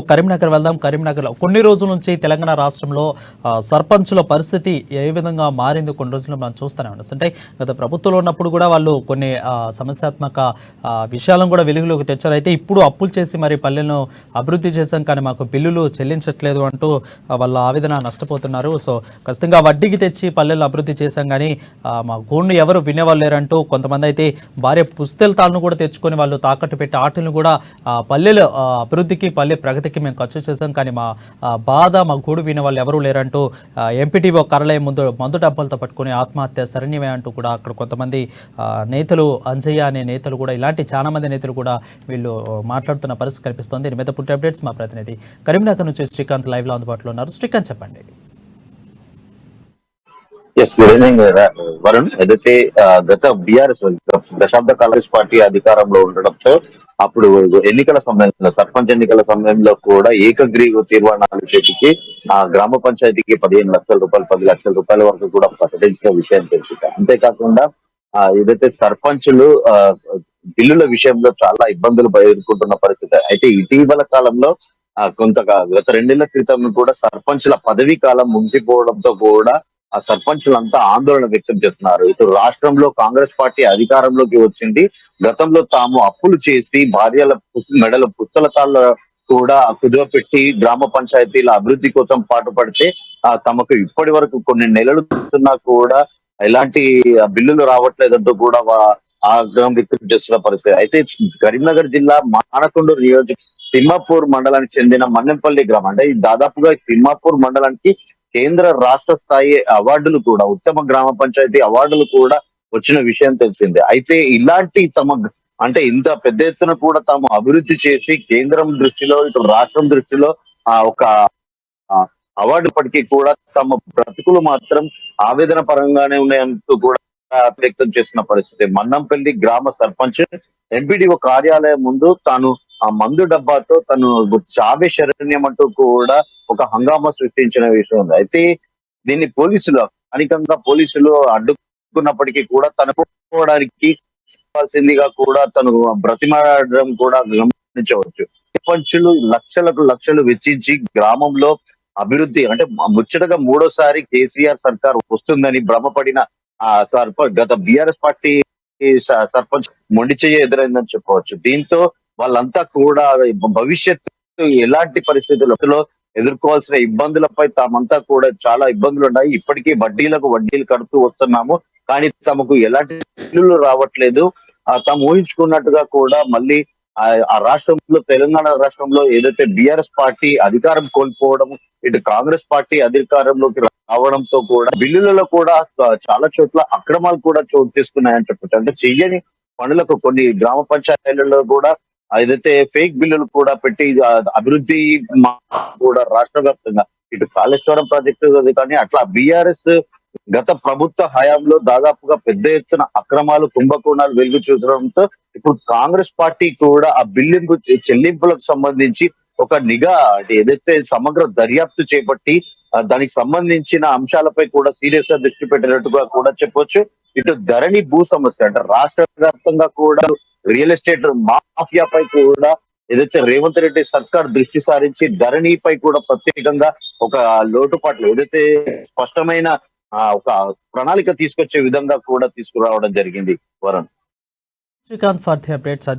కరీంనగర్ వెళ్దాం. కరీంనగర్లో కొన్ని రోజుల నుంచి తెలంగాణ రాష్ట్రంలో సర్పంచుల పరిస్థితి ఏ విధంగా మారింది కొన్ని రోజులు మనం చూస్తూనే ఉన్నాం. అంటే గత ప్రభుత్వంలో ఉన్నప్పుడు కూడా వాళ్ళు కొన్ని సమస్యాత్మక విషయాలను కూడా వెలుగులోకి తెచ్చారు. అయితే ఇప్పుడు అప్పులు చేసి మరి పల్లెలను అభివృద్ధి చేశాం కానీ మాకు బిల్లులు చెల్లించట్లేదు అంటూ వాళ్ళ ఆవేదన నష్టపోతున్నారు. సో ఖచ్చితంగా వడ్డీకి తెచ్చి పల్లెలు అభివృద్ధి చేశాం కానీ మా గోడ్ను ఎవరు వినేవాళ్ళు లేరంటూ కొంతమంది అయితే భార్య పుస్తెలతాలను కూడా తెచ్చుకొని వాళ్ళు తాకట్టు పెట్టి ఆటలను కూడా పల్లెల అభివృద్ధికి పల్లె ప్రగతికి మేము ఖర్చు చేశాం కానీ మా బాధ మా గూడు వినే వాళ్ళు ఎవరూ లేరంటూ ఎంపీటీఓ కార్యాలయం ముందు మందు డబ్బాలతో పట్టుకుని ఆత్మహత్య శరణ్యమే అంటూ కూడా అక్కడ కొంతమంది నేతలు అంజయ్య అనే నేతలు కూడా ఇలాంటి చాలా మంది నేతలు కూడా వీళ్ళు మాట్లాడుతున్న పరిస్థితి కనిపిస్తోంది. దీని మీద పూర్తి అప్డేట్స్ మా ప్రతినిధి కరీంనగర్ నుంచి శ్రీకాంత్ లైవ్ లో అందుబాటులో ఉన్నారు. శ్రీకాంత్ చెప్పండి. Good evening Varun. ఏదైతే గత బీఆర్ఎస్ దశాబ్ద కాంగ్రెస్ పార్టీ అధికారంలో ఉండడంతో అప్పుడు ఎన్నికల సమయంలో సర్పంచ్ ఎన్నికల సమయంలో కూడా ఏకగ్రీవ తీర్మానాలు చేతికి ఆ గ్రామ పంచాయతీకి 15 లక్షల రూపాయలు 10 లక్షల రూపాయల వరకు కూడా ప్రకటించిన విషయం తెలిసింది. అంతేకాకుండా ఏదైతే సర్పంచులు బిల్లుల విషయంలో చాలా ఇబ్బందులు ఎదుర్కొంటున్న పరిస్థితి. అయితే ఇటీవల కాలంలో గత 2 నెలల క్రితం కూడా సర్పంచుల పదవీ కాలం ముగిసిపోవడంతో కూడా ఆ సర్పంచులంతా ఆందోళన వ్యక్తం చేస్తున్నారు. ఇటు రాష్ట్రంలో కాంగ్రెస్ పార్టీ అధికారంలోకి వచ్చింది. గతంలో తాము అప్పులు చేసి భార్యల మెడల పుస్తలతాల్లో కూడా కుదువపెట్టి గ్రామ పంచాయతీల అభివృద్ధి కోసం పాటుపడితే తమకు ఇప్పటి వరకు కొన్ని నెలలు చూస్తున్నా కూడా ఎలాంటి బిల్లులు రావట్లేదంటూ కూడా ఆగ్రహం వ్యక్తం చేస్తున్న పరిస్థితి. అయితే కరీంనగర్ జిల్లా మానకొండూరు నియోజక తిమ్మాపూర్ మండలానికి చెందిన మన్నెంపల్లి గ్రామం, అంటే దాదాపుగా తిమ్మాపూర్ మండలానికి కేంద్ర రాష్ట్ర స్థాయి అవార్డులు కూడా, ఉత్తమ గ్రామ పంచాయతీ అవార్డులు కూడా వచ్చిన విషయం తెలిసిందే. అయితే ఇలాంటి అంటే ఇంత పెద్ద ఎత్తున కూడా తాము అభివృద్ధి చేసి కేంద్రం దృష్టిలో ఇటు రాష్ట్రం దృష్టిలో ఒక అవార్డు ఇప్పటికీ కూడా తమ బ్రతుకులు మాత్రం ఆవేదన పరంగానే ఉన్నాయంటూ కూడా వ్యక్తం చేస్తున్న పరిస్థితి. మన్నంపల్లి గ్రామ సర్పంచ్ ఎంపీడీఓ కార్యాలయం ముందు తాను ఆ మందు డబ్బాతో తను చావే శరణ్యం అంటూ కూడా ఒక హంగామా సృష్టించిన విషయం ఉంది. అయితే దీన్ని పోలీసులు అనేకంగా అడ్డుకున్నప్పటికీ కూడా తనకు పోవడానికి ఇవ్వాల్సిందిగా కూడా తను బ్రతిమాడడం కూడా గమనించవచ్చు. సర్పంచులు లక్షలు వెచ్చించి గ్రామంలో అభివృద్ధి, అంటే ముచ్చటగా 3వ సారి కేసీఆర్ సర్కార్ వస్తుందని భ్రమపడిన గత బీఆర్ఎస్ పార్టీ సర్పంచ్ మొండి చెయ్యి ఎదురైందని చెప్పవచ్చు. దీంతో వాళ్ళంతా కూడా భవిష్యత్తు ఎలాంటి పరిస్థితుల్లో ఎదుర్కోవాల్సిన ఇబ్బందులపై తామంతా కూడా చాలా ఇబ్బందులు ఉన్నాయి. ఇప్పటికీ వడ్డీలు కడుతూ వస్తున్నాము కానీ తమకు ఎలాంటి బిల్లులు రావట్లేదు. తాము ఊహించుకున్నట్టుగా కూడా మళ్ళీ ఆ రాష్ట్రంలో, తెలంగాణ రాష్ట్రంలో ఏదైతే బీఆర్ఎస్ పార్టీ అధికారం కోల్పోవడం, ఇటు కాంగ్రెస్ పార్టీ అధికారంలోకి రావడంతో కూడా బిల్లులలో కూడా చాలా చోట్ల అక్రమాలు కూడా చోటు చేసుకున్నాయని చెప్పచ్చు. అంటే చెయ్యని పనులకు కొన్ని గ్రామ పంచాయతీలలో కూడా ఏదైతే ఫేక్ బిల్లులు కూడా పెట్టి అభివృద్ధి కూడా రాష్ట్ర వ్యాప్తంగా ఇటు కాళేశ్వరం ప్రాజెక్టు కానీ అట్లా బీఆర్ఎస్ గత ప్రభుత్వ హయాంలో దాదాపుగా పెద్ద ఎత్తున అక్రమాలు కుంభకోణాలు వెలుగు చూడడంతో ఇప్పుడు కాంగ్రెస్ పార్టీ కూడా ఆ బిల్లింపు చెల్లింపులకు సంబంధించి ఒక నిఘా, ఏదైతే సమగ్ర దర్యాప్తు చేపట్టి దానికి సంబంధించిన అంశాలపై కూడా సీరియస్ గా దృష్టి పెట్టినట్టుగా కూడా చెప్పొచ్చు. ఇటు ధరణి భూ సమస్య, అంటే రాష్ట్ర వ్యాప్తంగా కూడా రియల్ ఎస్టేట్ మాఫియాపై కూడా ఏదైతే రేవంత్ రెడ్డి సర్కార్ దృష్టి సారించి ధరణిపై కూడా ప్రత్యేకంగా ఒక లోటుపాట్లు, ఏదైతే స్పష్టమైన ఒక ప్రణాళిక తీసుకొచ్చే విధంగా కూడా తీసుకురావడం జరిగింది. Varun. Srikanth for the updates.